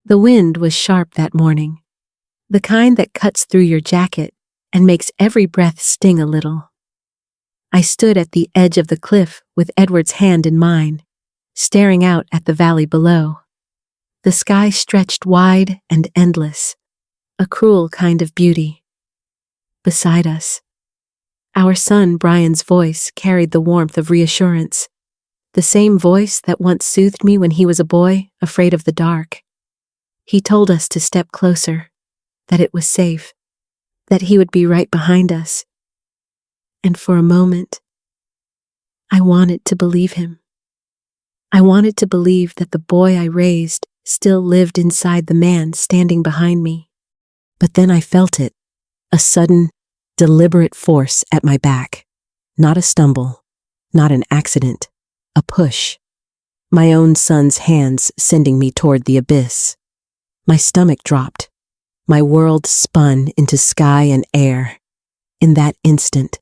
The wind was sharp that morning, the kind that cuts through your jacket and makes every breath sting a little. I stood at the edge of the cliff with Edward's hand in mine, staring out at the valley below. The sky stretched wide and endless, a cruel kind of beauty. Beside us, our son Brian's voice carried the warmth of reassurance, the same voice that once soothed me when he was a boy, afraid of the dark. He told us to step closer, that it was safe, that he would be right behind us. And for a moment, I wanted to believe him. I wanted to believe that the boy I raised still lived inside the man standing behind me. But then I felt it, a sudden, deliberate force at my back. Not a stumble, not an accident, a push. My own son's hands sending me toward the abyss. My stomach dropped. My world spun into sky and air. In that instant,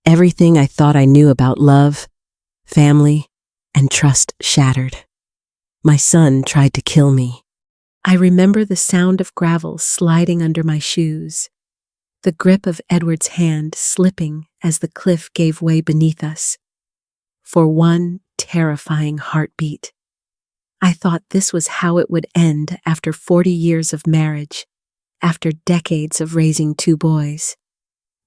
everything I thought I knew about love, family, and trust shattered. My son tried to kill me. I remember the sound of gravel sliding under my shoes, the grip of Edward's hand slipping as the cliff gave way beneath us. For one terrifying heartbeat, I thought this was how it would end after 40 years of marriage, after decades of raising 2 boys.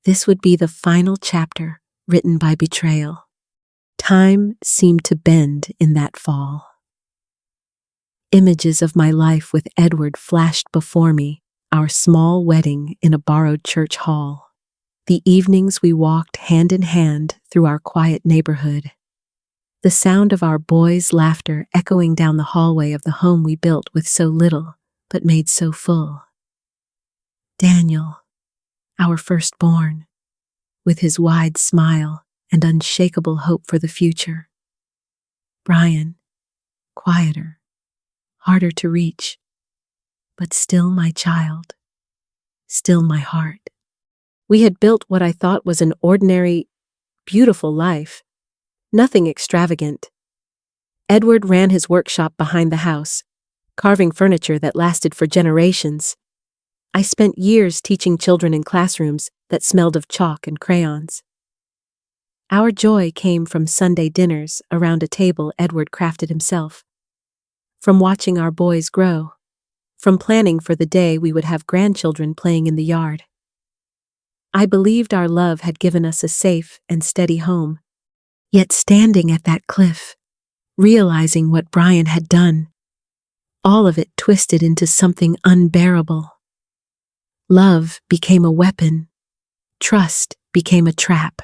This would be the final chapter written by betrayal. Time seemed to bend in that fall. Images of my life with Edward flashed before me, our small wedding in a borrowed church hall, the evenings we walked hand in hand through our quiet neighborhood, the sound of our boys' laughter echoing down the hallway of the home we built with so little but made so full. Daniel, our firstborn, with his wide smile and unshakable hope for the future. Brian, quieter, harder to reach, but still my child, still my heart. We had built what I thought was an ordinary, beautiful life, nothing extravagant. Edward ran his workshop behind the house, carving furniture that lasted for generations. I spent years teaching children in classrooms that smelled of chalk and crayons. Our joy came from Sunday dinners around a table Edward crafted himself, from watching our boys grow, from planning for the day we would have grandchildren playing in the yard. I believed our love had given us a safe and steady home, yet standing at that cliff, realizing what Brian had done, all of it twisted into something unbearable. Love became a weapon. Trust became a trap.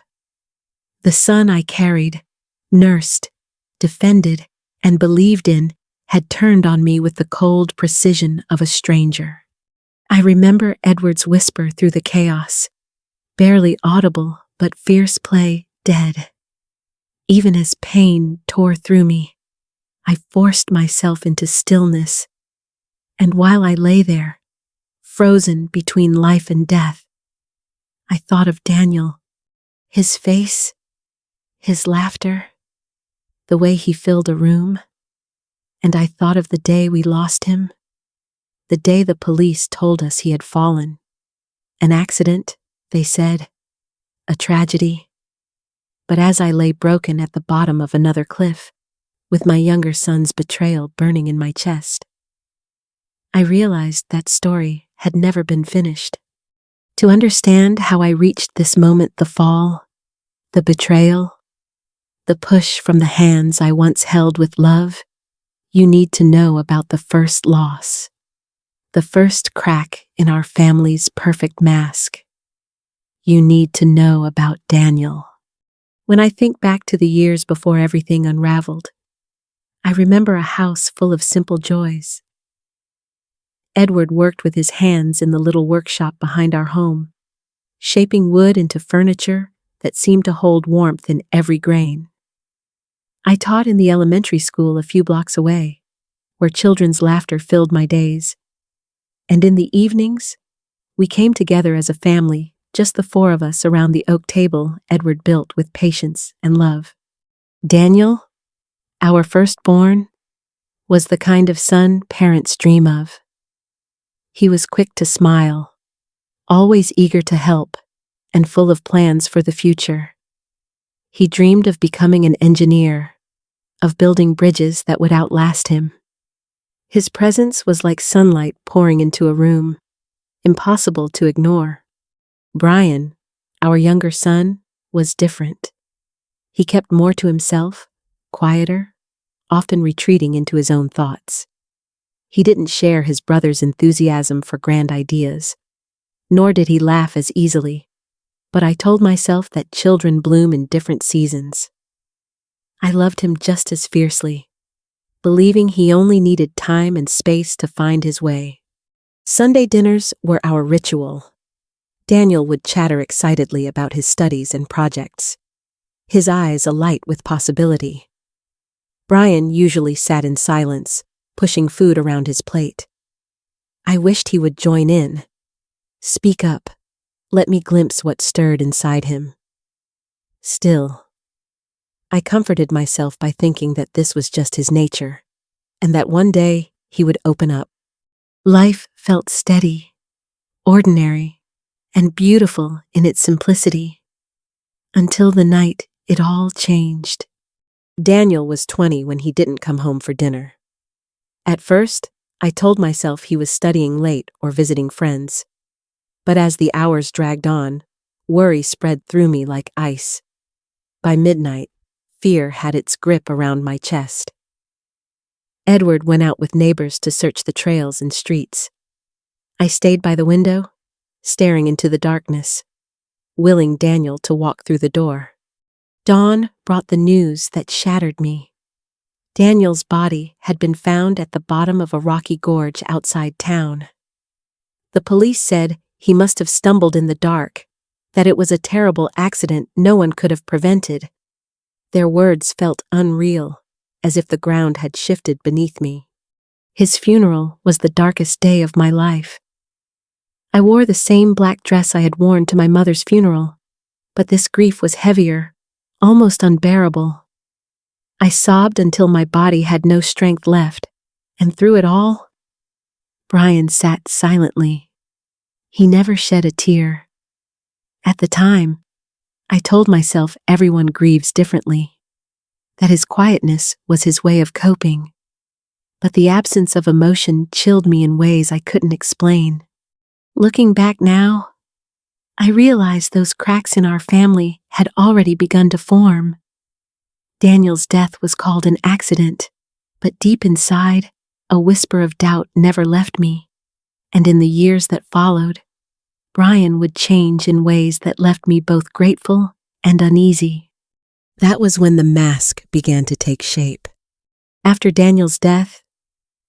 The son I carried, nursed, defended, and believed in had turned on me with the cold precision of a stranger. I remember Edward's whisper through the chaos, barely audible but fierce play dead. Even as pain tore through me, I forced myself into stillness, and while I lay there, frozen between life and death, I thought of Daniel, his face, his laughter, the way he filled a room, and I thought of the day we lost him, the day the police told us he had fallen. An accident, they said, a tragedy. But as I lay broken at the bottom of another cliff, with my younger son's betrayal burning in my chest, I realized that story had never been finished. To understand how I reached this moment, the fall, the betrayal, the push from the hands I once held with love, you need to know about the first loss, the first crack in our family's perfect mask. You need to know about Daniel. When I think back to the years before everything unraveled, I remember a house full of simple joys. Edward worked with his hands in the little workshop behind our home, shaping wood into furniture that seemed to hold warmth in every grain. I taught in the elementary school a few blocks away, where children's laughter filled my days. And in the evenings, we came together as a family, just the 4 of us around the oak table Edward built with patience and love. Daniel, our firstborn, was the kind of son parents dream of. He was quick to smile, always eager to help, and full of plans for the future. He dreamed of becoming an engineer, of building bridges that would outlast him. His presence was like sunlight pouring into a room, impossible to ignore. Brian, our younger son, was different. He kept more to himself, quieter, often retreating into his own thoughts. He didn't share his brother's enthusiasm for grand ideas, nor did he laugh as easily, but I told myself that children bloom in different seasons. I loved him just as fiercely, believing he only needed time and space to find his way. Sunday dinners were our ritual. Daniel would chatter excitedly about his studies and projects, his eyes alight with possibility. Brian usually sat in silence, pushing food around his plate. I wished he would join in. Speak up. Let me glimpse what stirred inside him. Still, I comforted myself by thinking that this was just his nature, and that one day he would open up. Life felt steady, ordinary, and beautiful in its simplicity, until the night it all changed. Daniel was 20 when he didn't come home for dinner. At first, I told myself he was studying late or visiting friends. But as the hours dragged on, worry spread through me like ice. By midnight, fear had its grip around my chest. Edward went out with neighbors to search the trails and streets. I stayed by the window, staring into the darkness, willing Daniel to walk through the door. Dawn brought the news that shattered me. Daniel's body had been found at the bottom of a rocky gorge outside town. The police said he must have stumbled in the dark, that it was a terrible accident no one could have prevented. Their words felt unreal, as if the ground had shifted beneath me. His funeral was the darkest day of my life. I wore the same black dress I had worn to my mother's funeral, but this grief was heavier, almost unbearable. I sobbed until my body had no strength left, and through it all, Brian sat silently. He never shed a tear. At the time, I told myself everyone grieves differently, that his quietness was his way of coping. But the absence of emotion chilled me in ways I couldn't explain. Looking back now, I realized those cracks in our family had already begun to form. Daniel's death was called an accident, but deep inside, a whisper of doubt never left me. And in the years that followed, Brian would change in ways that left me both grateful and uneasy. That was when the mask began to take shape. After Daniel's death,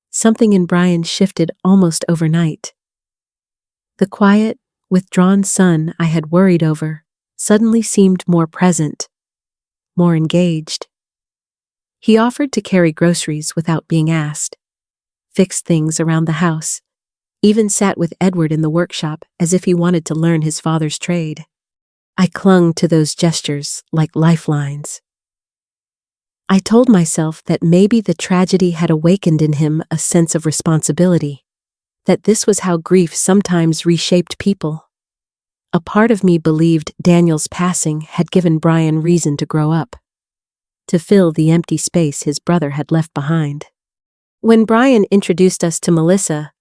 something in Brian shifted almost overnight. The quiet, withdrawn son I had worried over suddenly seemed more present, more engaged. He offered to carry groceries without being asked, fixed things around the house, even sat with Edward in the workshop as if he wanted to learn his father's trade. I clung to those gestures like lifelines. I told myself that maybe the tragedy had awakened in him a sense of responsibility, that this was how grief sometimes reshaped people. A part of me believed Daniel's passing had given Brian reason to grow up, to fill the empty space his brother had left behind. When Brian introduced us to Melissa,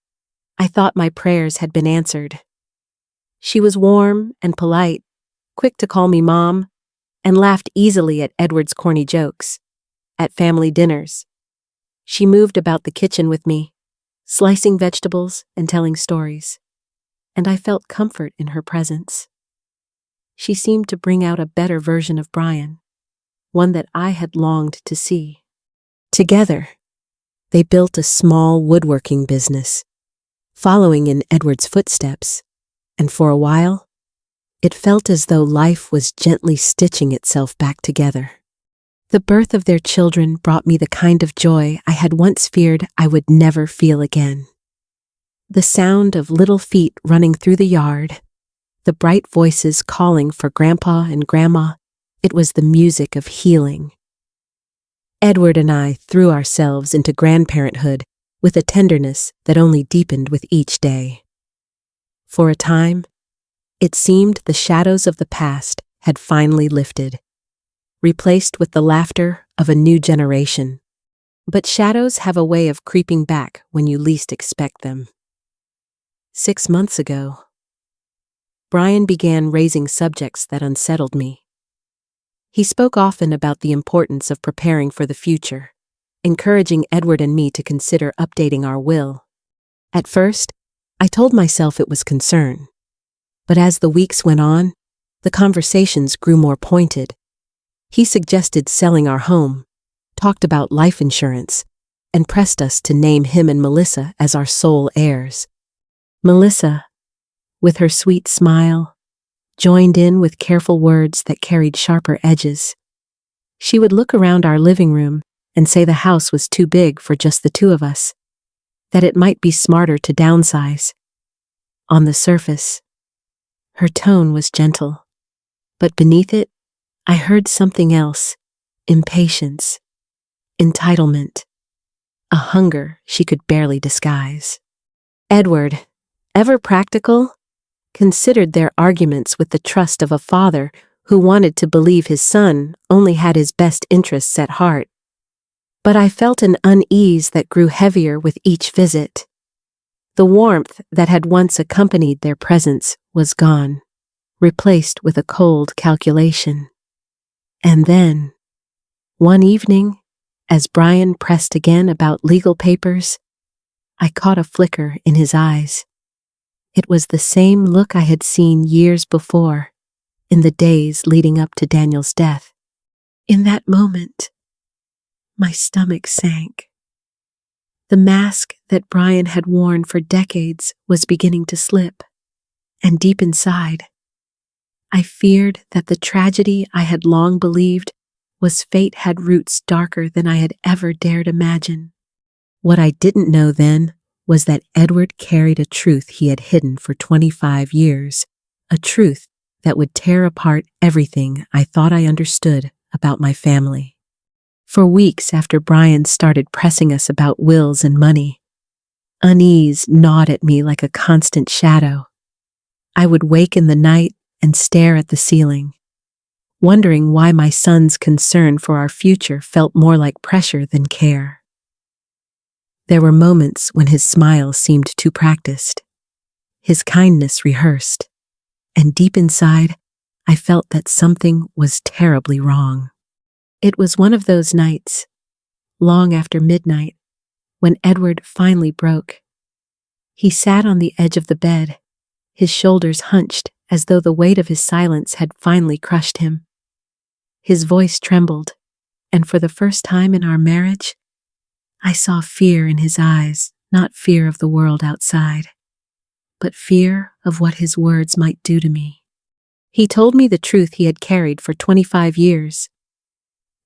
I thought my prayers had been answered. She was warm and polite, quick to call me Mom, and laughed easily at Edward's corny jokes. At family dinners, she moved about the kitchen with me, slicing vegetables and telling stories, and I felt comfort in her presence. She seemed to bring out a better version of Brian, one that I had longed to see. Together, they built a small woodworking business, following in Edward's footsteps, and for a while, it felt as though life was gently stitching itself back together. The birth of their children brought me the kind of joy I had once feared I would never feel again. The sound of little feet running through the yard, the bright voices calling for Grandpa and Grandma, it was the music of healing. Edward and I threw ourselves into grandparenthood with a tenderness that only deepened with each day. For a time, it seemed the shadows of the past had finally lifted, replaced with the laughter of a new generation. But shadows have a way of creeping back when you least expect them. 6 months ago, Brian began raising subjects that unsettled me. He spoke often about the importance of preparing for the future, encouraging Edward and me to consider updating our will. At first, I told myself it was concern. But as the weeks went on, the conversations grew more pointed. He suggested selling our home, talked about life insurance, and pressed us to name him and Melissa as our sole heirs. Melissa, with her sweet smile, joined in with careful words that carried sharper edges. She would look around our living room and say the house was too big for just the two of us, that it might be smarter to downsize. On the surface, her tone was gentle, but beneath it, I heard something else: impatience, entitlement, a hunger she could barely disguise. Edward, ever practical, considered their arguments with the trust of a father who wanted to believe his son only had his best interests at heart. But I felt an unease that grew heavier with each visit. The warmth that had once accompanied their presence was gone, replaced with a cold calculation. And then, one evening, as Brian pressed again about legal papers, I caught a flicker in his eyes. It was the same look I had seen years before, in the days leading up to Daniel's death. In that moment, my stomach sank. The mask that Brian had worn for decades was beginning to slip, and deep inside, I feared that the tragedy I had long believed was fate had roots darker than I had ever dared imagine. What I didn't know then was that Edward carried a truth he had hidden for 25 years, a truth that would tear apart everything I thought I understood about my family. For weeks after Brian started pressing us about wills and money, unease gnawed at me like a constant shadow. I would wake in the night and stare at the ceiling, wondering why my son's concern for our future felt more like pressure than care. There were moments when his smile seemed too practiced, his kindness rehearsed, and deep inside, I felt that something was terribly wrong. It was one of those nights, long after midnight, when Edward finally broke. He sat on the edge of the bed, his shoulders hunched as though the weight of his silence had finally crushed him. His voice trembled, and for the first time in our marriage, I saw fear in his eyes, not fear of the world outside, but fear of what his words might do to me. He told me the truth he had carried for 25 years.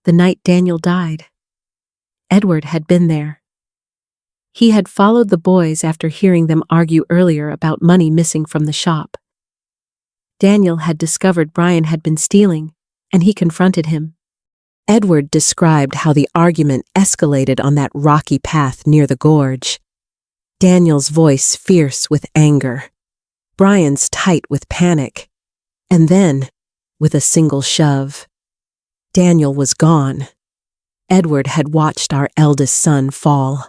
The night Daniel died, Edward had been there. He had followed the boys after hearing them argue earlier about money missing from the shop. Daniel had discovered Brian had been stealing, and he confronted him. Edward described how the argument escalated on that rocky path near the gorge. Daniel's voice fierce with anger, Brian's tight with panic, and then, with a single shove, Daniel was gone. Edward had watched our eldest son fall,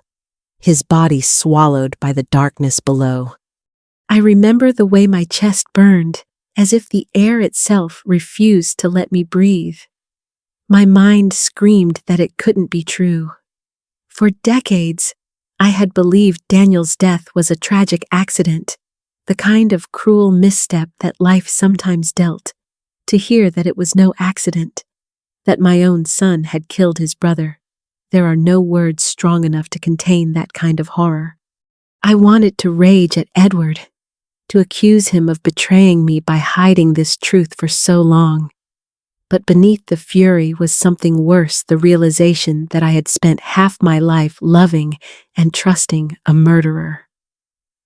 his body swallowed by the darkness below. I remember the way my chest burned, as if the air itself refused to let me breathe. My mind screamed that it couldn't be true. For decades, I had believed Daniel's death was a tragic accident, the kind of cruel misstep that life sometimes dealt. To hear that it was no accident, that my own son had killed his brother, there are no words strong enough to contain that kind of horror. I wanted to rage at Edward, to accuse him of betraying me by hiding this truth for so long. But beneath the fury was something worse, the realization that I had spent half my life loving and trusting a murderer.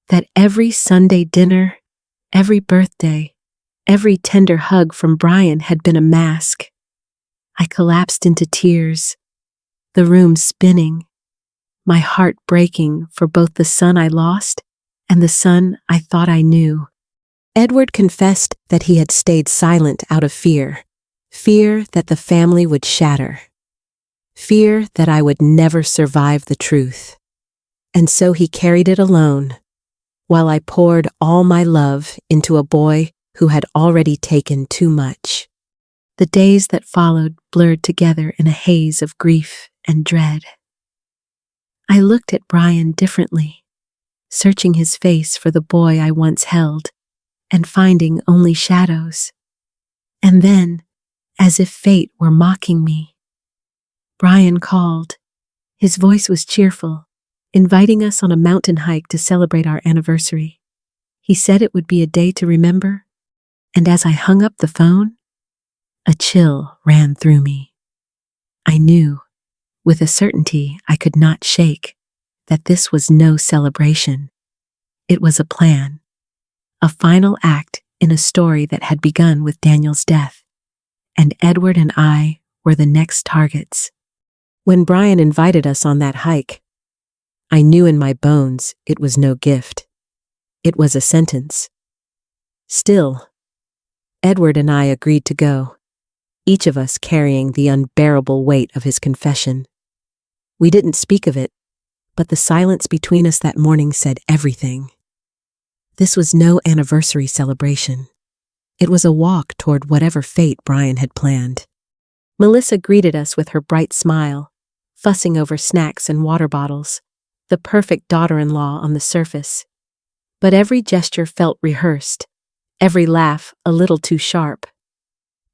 That every Sunday dinner, every birthday, every tender hug from Brian had been a mask. I collapsed into tears, the room spinning, my heart breaking for both the son I lost and the son I thought I knew. Edward confessed that he had stayed silent out of fear that the family would shatter, fear that I would never survive the truth. And so he carried it alone, while I poured all my love into a boy who had already taken too much. The days that followed blurred together in a haze of grief and dread. I looked at Brian differently, searching his face for the boy I once held, and finding only shadows. And then, as if fate were mocking me, Brian called. His voice was cheerful, inviting us on a mountain hike to celebrate our anniversary. He said it would be a day to remember, and as I hung up the phone, a chill ran through me. I knew, with a certainty I could not shake, that this was no celebration. It was a plan, a final act in a story that had begun with Daniel's death, and Edward and I were the next targets. When Brian invited us on that hike, I knew in my bones it was no gift. It was a sentence. Still, Edward and I agreed to go, each of us carrying the unbearable weight of his confession. We didn't speak of it, but the silence between us that morning said everything. This was no anniversary celebration. It was a walk toward whatever fate Brian had planned. Melissa greeted us with her bright smile, fussing over snacks and water bottles, the perfect daughter-in-law on the surface. But every gesture felt rehearsed, every laugh a little too sharp.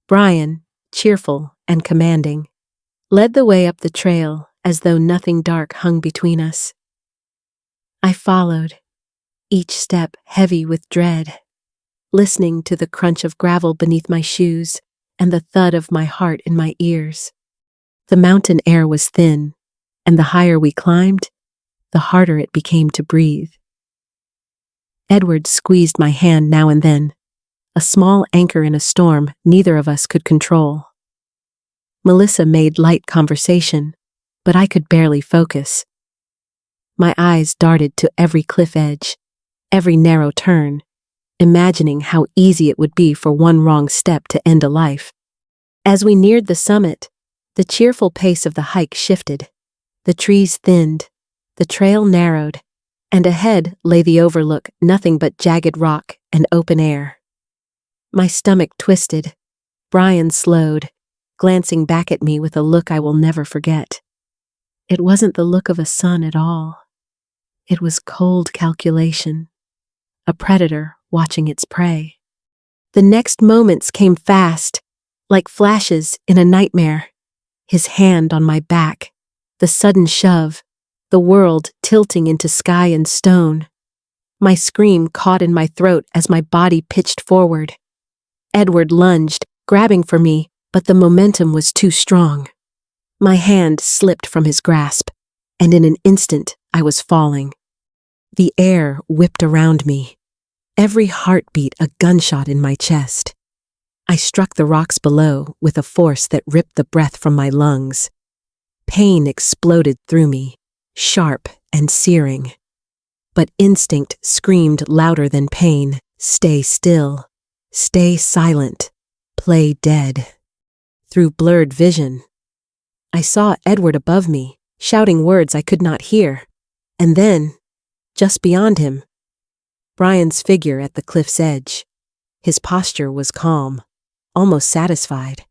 Brian, cheerful and commanding, led the way up the trail as though nothing dark hung between us. I followed, each step heavy with dread, listening to the crunch of gravel beneath my shoes and the thud of my heart in my ears. The mountain air was thin, and the higher we climbed, the harder it became to breathe. Edward squeezed my hand now and then, a small anchor in a storm neither of us could control. Melissa made light conversation, but I could barely focus. My eyes darted to every cliff edge, every narrow turn, imagining how easy it would be for one wrong step to end a life. As we neared the summit, the cheerful pace of the hike shifted. The trees thinned, the trail narrowed, and ahead lay the overlook, nothing but jagged rock and open air. My stomach twisted. Brian slowed, glancing back at me with a look I will never forget. It wasn't the look of a son at all. It was cold calculation, a predator watching its prey. The next moments came fast, like flashes in a nightmare. His hand on my back, the sudden shove, the world tilting into sky and stone. My scream caught in my throat as my body pitched forward. Edward lunged, grabbing for me, but the momentum was too strong. My hand slipped from his grasp, and in an instant I was falling. The air whipped around me, every heartbeat a gunshot in my chest. I struck the rocks below with a force that ripped the breath from my lungs. Pain exploded through me, sharp and searing. But instinct screamed louder than pain, "Stay still, stay silent, play dead." Through blurred vision, I saw Edward above me, shouting words I could not hear. And then, just beyond him, Brian's figure at the cliff's edge. His posture was calm, almost satisfied.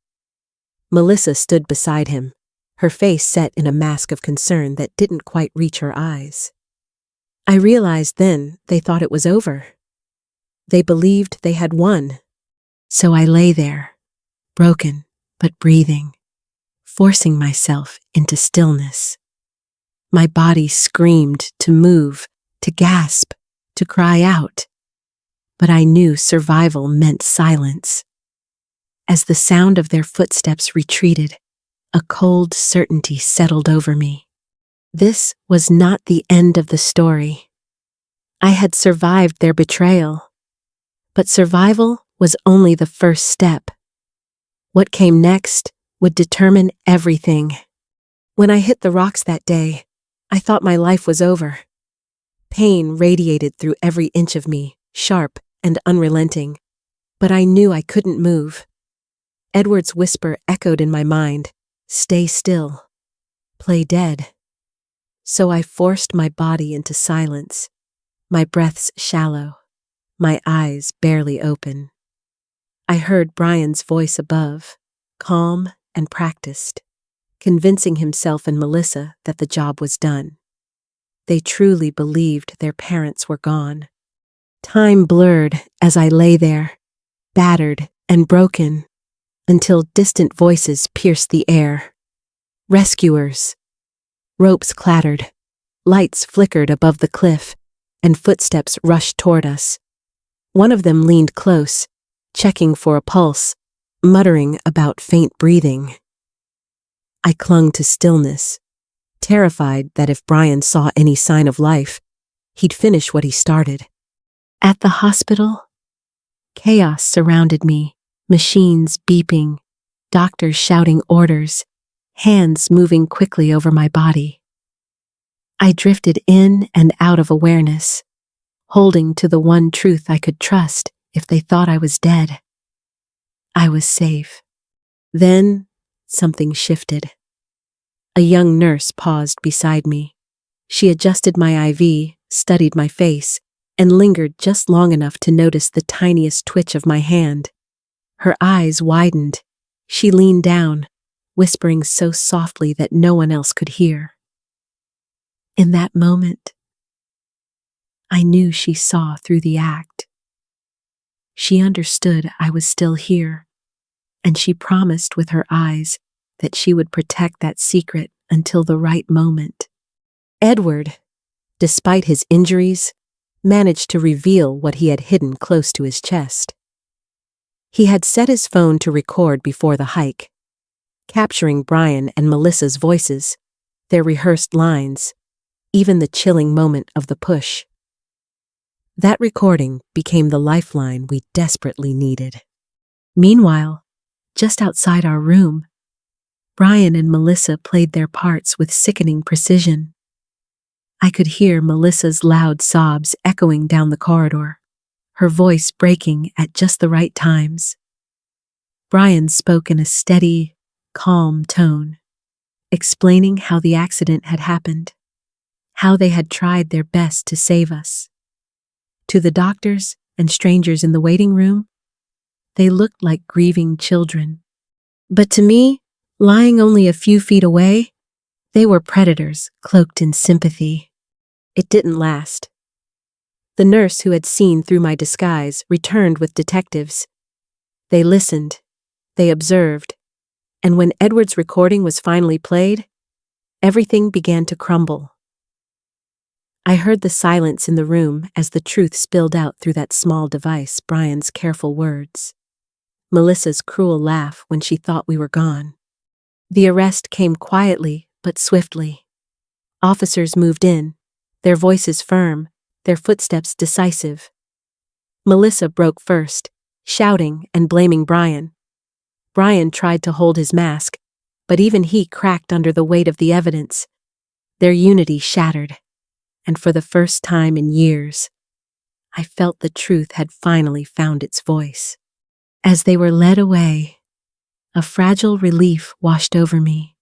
Melissa stood beside him, her face set in a mask of concern that didn't quite reach her eyes. I realized then they thought it was over. They believed they had won. So I lay there, broken but breathing, forcing myself into stillness. My body screamed to move, to gasp, to cry out. But I knew survival meant silence. As the sound of their footsteps retreated, a cold certainty settled over me. This was not the end of the story. I had survived their betrayal. But survival was only the first step. What came next would determine everything. When I hit the rocks that day, I thought my life was over. Pain radiated through every inch of me, sharp and unrelenting. But I knew I couldn't move. Edward's whisper echoed in my mind, "Stay still. Play dead." So I forced my body into silence, my breaths shallow, my eyes barely open. I heard Brian's voice above, calm and practiced, convincing himself and Melissa that the job was done. They truly believed their parents were gone. Time blurred as I lay there, battered and broken, until distant voices pierced the air. Rescuers! Ropes clattered, lights flickered above the cliff, and footsteps rushed toward us. One of them leaned close, checking for a pulse, muttering about faint breathing. I clung to stillness, terrified that if Brian saw any sign of life, he'd finish what he started. At the hospital, chaos surrounded me, machines beeping, doctors shouting orders, hands moving quickly over my body. I drifted in and out of awareness, holding to the one truth I could trust if they thought I was dead. I was safe. Then something shifted. A young nurse paused beside me. She adjusted my IV, studied my face, and lingered just long enough to notice the tiniest twitch of my hand. Her eyes widened. She leaned down, whispering so softly that no one else could hear. In that moment, I knew she saw through the act. She understood I was still here, and she promised with her eyes that she would protect that secret until the right moment. Edward, despite his injuries, managed to reveal what he had hidden close to his chest. He had set his phone to record before the hike, capturing Brian and Melissa's voices, their rehearsed lines, even the chilling moment of the push. That recording became the lifeline we desperately needed. Meanwhile, just outside our room, Brian and Melissa played their parts with sickening precision. I could hear Melissa's loud sobs echoing down the corridor, her voice breaking at just the right times. Brian spoke in a steady, calm tone, explaining how the accident had happened, how they had tried their best to save us. To the doctors and strangers in the waiting room, they looked like grieving children. But to me, lying only a few feet away, they were predators cloaked in sympathy. It didn't last. The nurse who had seen through my disguise returned with detectives. They listened, they observed, and when Edward's recording was finally played, everything began to crumble. I heard the silence in the room as the truth spilled out through that small device, Brian's careful words, Melissa's cruel laugh when she thought we were gone. The arrest came quietly but swiftly. Officers moved in, their voices firm, their footsteps decisive. Melissa broke first, shouting and blaming Brian. Brian tried to hold his mask, but even he cracked under the weight of the evidence. Their unity shattered, and for the first time in years, I felt the truth had finally found its voice. As they were led away, a fragile relief washed over me.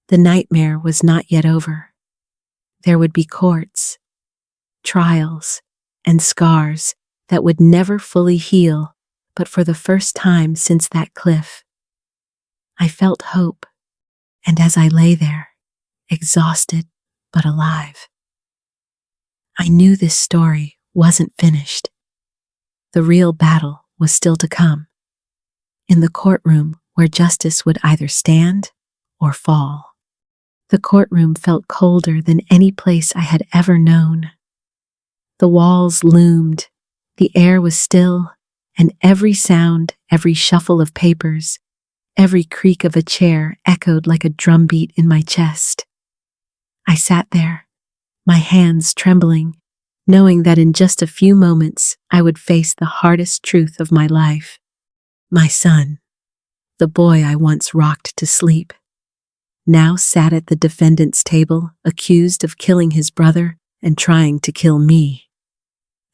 The nightmare was not yet over. There would be courts, trials, and scars that would never fully heal, but for the first time since that cliff, I felt hope, and as I lay there, exhausted but alive, I knew this story wasn't finished. The real battle was still to come, in the courtroom where justice would either stand or fall. The courtroom felt colder than any place I had ever known. The walls loomed, the air was still, and every sound, every shuffle of papers, every creak of a chair echoed like a drumbeat in my chest. I sat there, my hands trembling, knowing that in just a few moments I would face the hardest truth of my life. My son, the boy I once rocked to sleep, now sat at the defendant's table, accused of killing his brother and trying to kill me.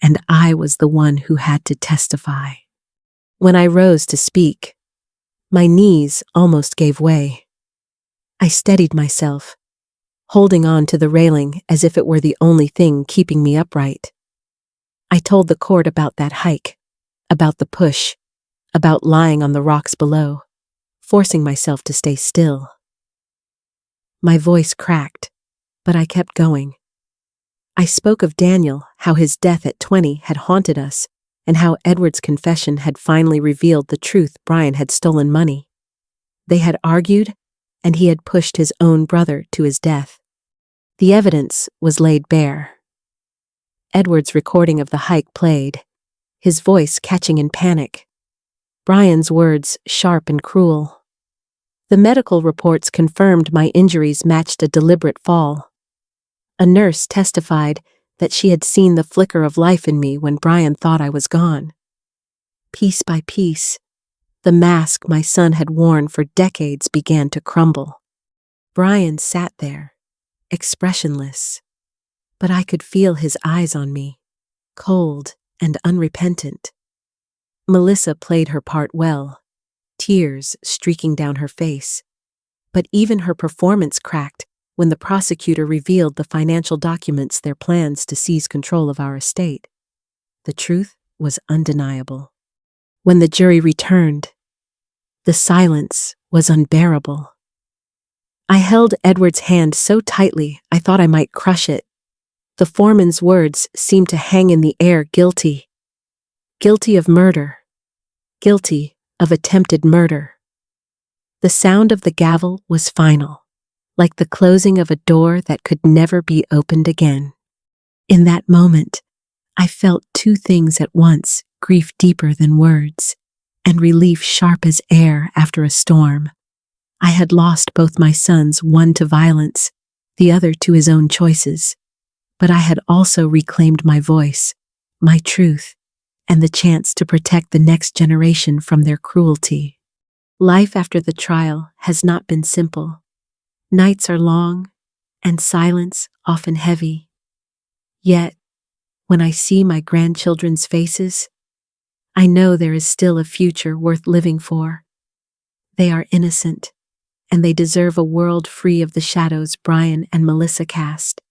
And I was the one who had to testify. When I rose to speak, my knees almost gave way. I steadied myself, holding on to the railing as if it were the only thing keeping me upright. I told the court about that hike, about the push, about lying on the rocks below, forcing myself to stay still. My voice cracked, but I kept going. I spoke of Daniel, how his death at 20 had haunted us, and how Edward's confession had finally revealed the truth. Brian had stolen money. They had argued, and he had pushed his own brother to his death. The evidence was laid bare. Edward's recording of the hike played, his voice catching in panic. Brian's words sharp and cruel. The medical reports confirmed my injuries matched a deliberate fall. A nurse testified that she had seen the flicker of life in me when Brian thought I was gone. Piece by piece, the mask my son had worn for decades began to crumble. Brian sat there, expressionless, but I could feel his eyes on me, cold and unrepentant. Melissa played her part well, tears streaking down her face, but even her performance cracked when the prosecutor revealed the financial documents, their plans to seize control of our estate. The truth was undeniable. When the jury returned, the silence was unbearable. I held Edward's hand so tightly I thought I might crush it. The foreman's words seemed to hang in the air: guilty. Guilty of murder. Guilty of attempted murder. The sound of the gavel was final, like the closing of a door that could never be opened again. In that moment, I felt two things at once: grief deeper than words, and relief sharp as air after a storm. I had lost both my sons, one to violence, the other to his own choices. But I had also reclaimed my voice, my truth, and the chance to protect the next generation from their cruelty. Life after the trial has not been simple. Nights are long, and silence often heavy. Yet, when I see my grandchildren's faces, I know there is still a future worth living for. They are innocent, and they deserve a world free of the shadows Brian and Melissa cast.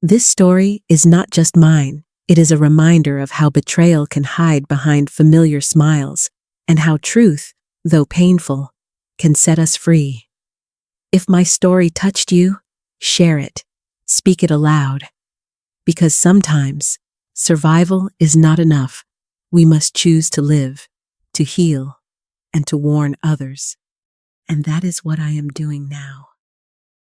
This story is not just mine. It is a reminder of how betrayal can hide behind familiar smiles, and how truth, though painful, can set us free. If my story touched you, share it, speak it aloud. Because sometimes, survival is not enough. We must choose to live, to heal, and to warn others. And that is what I am doing now.